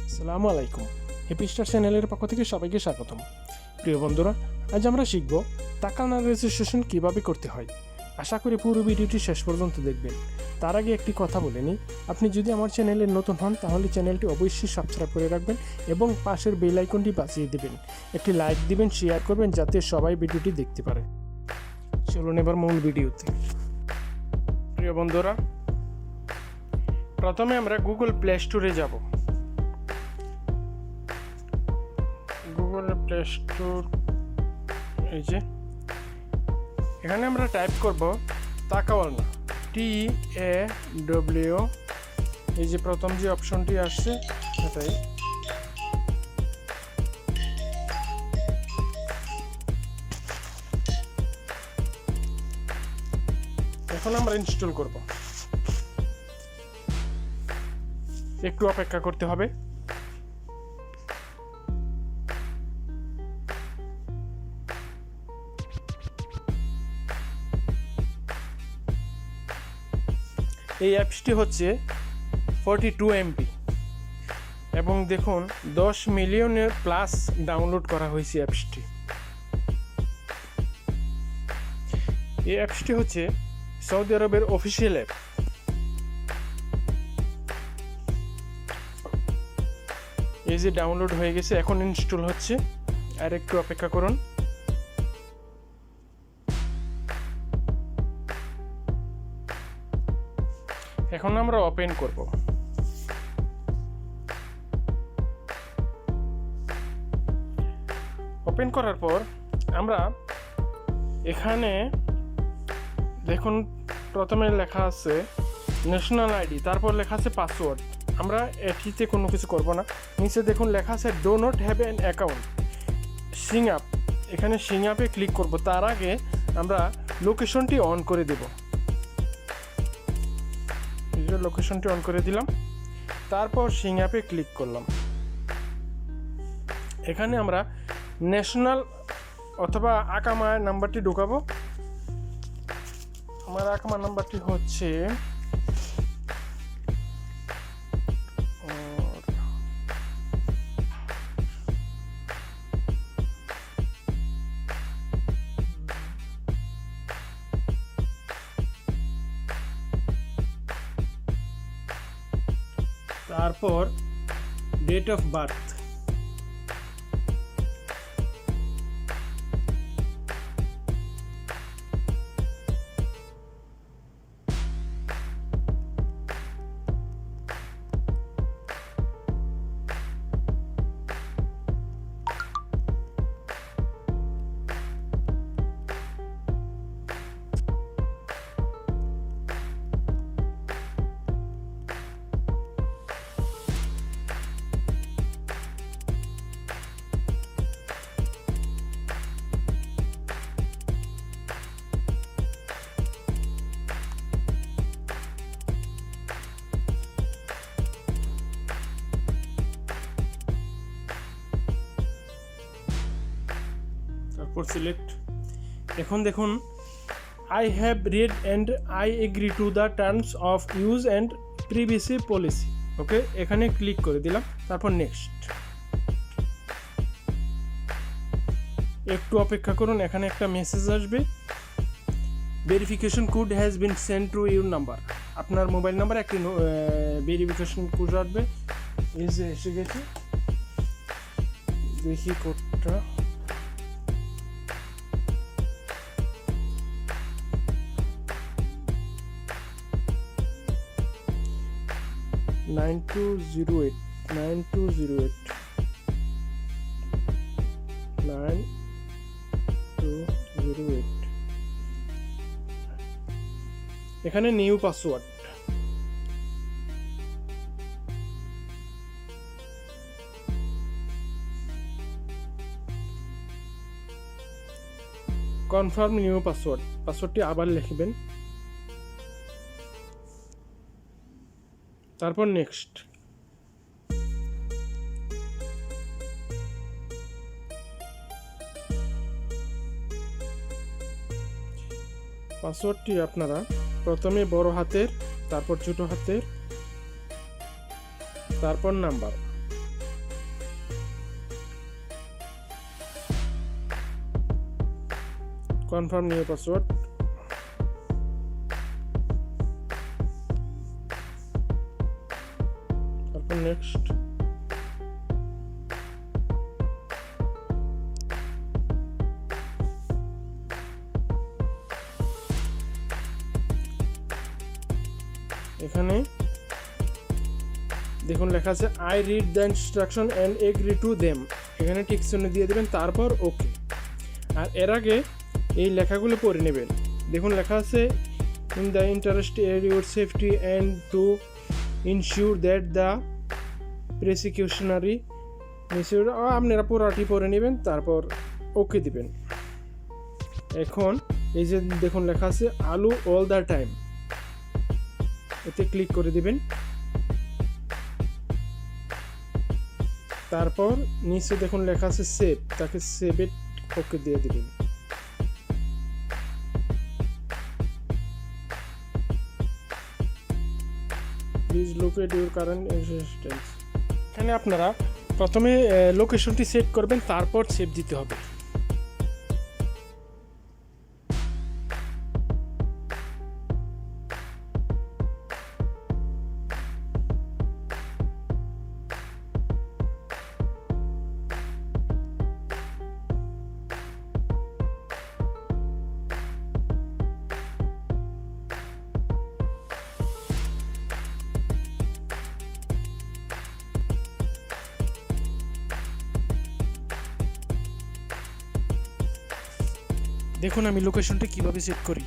আসসালামু আলাইকুম। Happy star চ্যানেলের পক্ষ থেকে সবাইকে স্বাগতম। প্রিয় বন্ধুরা, আজ আমরা শিখব তাওয়াক্কালনা রেজিস্ট্রেশন কিভাবে করতে হয়। আশা করি পুরো ভিডিওটি শেষ পর্যন্ত দেখবেন। তার আগে একটি কথা বলে নিই, আপনি যদি আমার চ্যানেলে নতুন হন তাহলে চ্যানেলটি অবশ্যই সাবস্ক্রাইব করে রাখবেন এবং পাশের বেল আইকনটি বাজিয়ে দেবেন। একটি লাইক দিবেন, শেয়ার করবেন যাতে সবাই ভিডিওটি দেখতে পারে। চলুন এবার মূল ভিডিওতে। প্রিয় বন্ধুরা, প্রথমে আমরা গুগল প্লে স্টোরে যাব। গুগল প্লে স্টোর, এই যে এখানে আমরা টাইপ করব তাওয়াক্কালনা, TAW, এই যে প্রথম যে অপশনটি আসছে সেটাই। এখন আমরা ইনস্টল করব, একটু অপেক্ষা করতে হবে। এই অ্যাপসটি হচ্ছে 42 MB এবং দেখুন 10 মিলিয়নের প্লাস ডাউনলোড করা হয়েছে অ্যাপসটি। এই অ্যাপসটি হচ্ছে সৌদি আরবের অফিসিয়াল অ্যাপ। এই যে ডাউনলোড হয়ে গেছে, এখন ইনস্টল হচ্ছে, আর একটু অপেক্ষা করুন। এখন আমরা ওপেন করব। ওপেন করার পর আমরা এখানে দেখুন প্রথমে লেখা আছে ন্যাশনাল আইডি, তারপর লেখা আছে পাসওয়ার্ড। আমরা এটিতে কোনো কিছু করব না। নিচে দেখুন লেখা আছে do not have an account, sign up. এখানে সিং আপে ক্লিক করব। তার আগে আমরা লোকেশনটি অন করে দেব। লোকেশনটি অন করে দিলাম, তারপর সিং অ্যাপে ক্লিক করলাম। এখানে আমরা ন্যাশনাল অথবা আকামা নাম্বারটি ঢোকাবো। আমার আকামা নাম্বারটি হচ্ছে তারপর ডেট অফ বার্থ, তারপর সিলেক্ট। এখন দেখুন I have read and I agree to the terms of use and privacy policy. Okay, এখানে ক্লিক করে দিলাম, তারপর নেক্সট। একটু অপেক্ষা করুন, এখানে একটা মেসেজ আসবে, verification code has been send to your number. আপনার মোবাইল নাম্বার একটি ভেরিফিকেশন কোড আসবে। এই যে এসে গেছে, দেখি কোডটা। এখানে new password. Confirm new password, পাসওয়ার্ডটি আবার লিখবেন, তারপর নেক্সট। পাসওয়ার্ডটি আপনারা প্রথমে বড় হাতের, তারপর ছোট হাতের, তারপর নাম্বার, কনফার্ম নিউ পাসওয়ার্ড, তারপর নেক্সট। এখানে দেখুন লেখা আছে I read the instruction and agree to them, এখানে ঠিক চিহ্ন দিয়ে দেবেন, তারপর ওকে। আর এর আগে এই লেখাগুলো পড়ে নেবেন। দেখুন লেখা আছে in the interest your safety and to ensure that the precautionary measure, আপনারা পুরোটি পড়ে নেবেন, তারপর ওকে দিবেন। এখন এই যে দেখুন লেখা আছে আলু অল দ্য টাইম, এতে ক্লিক করে দিবেন। তারপর নিচে দেখুন লেখা আছে সেভ, তাকে সেভে ওকে দিয়ে দিবেন। Please locate your current residence, এখানে আপনারা প্রথমে লোকেশনটি সেট করবেন, তারপর সেভ দিতে হবে। দেখুন আমি লোকেশনটা কিভাবে সেট করি।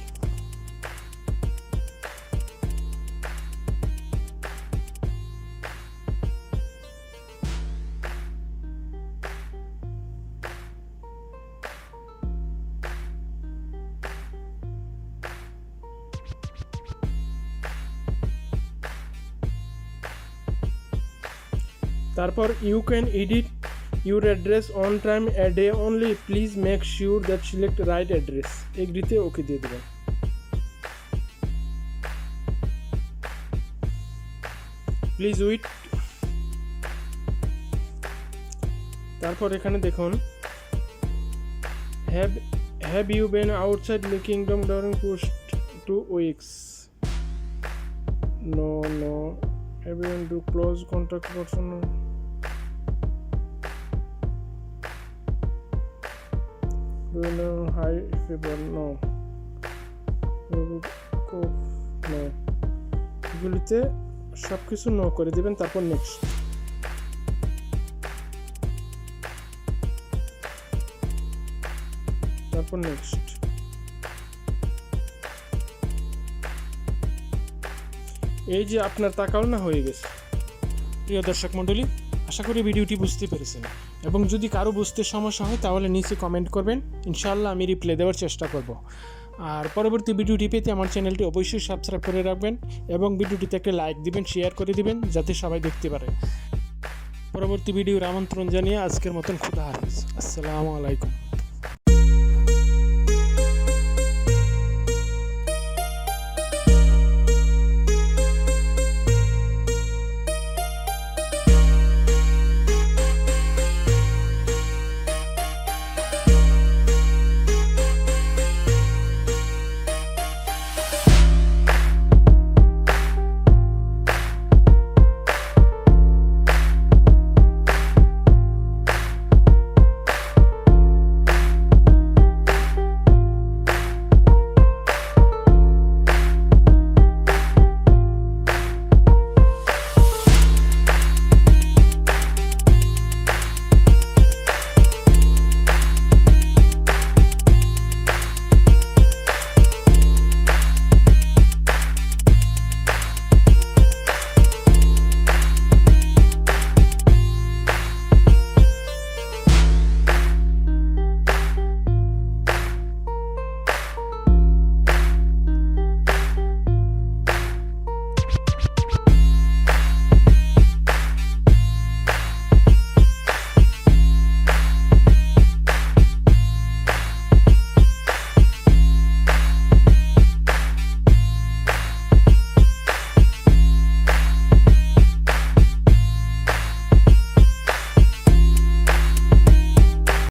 তারপর you can edit your address on time a day only, please make sure that select right address, এগ্রিতে ওকে দিয়ে দেবেন। Please wait. তারপর এখানে দেখুন have you been outside the kingdom during past 2 weeks? No. Have you been to close contact person? Do you know high fever? No. No. এগুলিতে সব কিছু no করে দেবেন, তারপর নেক্সট। তারপর নেক্সট। এই যে আপনার তাকালনা হয়ে গেছে। প্রিয় দর্শক মণ্ডলী, আশা করি ভিডিওটি বুঝতে পেরেছেন, এবং যদি কারো বুঝতে সমস্যা হয় তাহলে নিচে কমেন্ট করবেন, ইনশাআল্লাহ আমি রিপ্লাই দেওয়ার চেষ্টা করব। আর পরবর্তী ভিডিওটি পেতে আমার চ্যানেলটি অবশ্যই সাবস্ক্রাইব করে রাখবেন, এবং ভিডিওটিতে একটা লাইক দিবেন, শেয়ার করে দিবেন, যাতে সবাই দেখতে পারে। পরবর্তী ভিডিওর আমন্ত্রণ জানিয়ে আজকের মতন খুদা হাফেজ, আসসালামু আলাইকুম।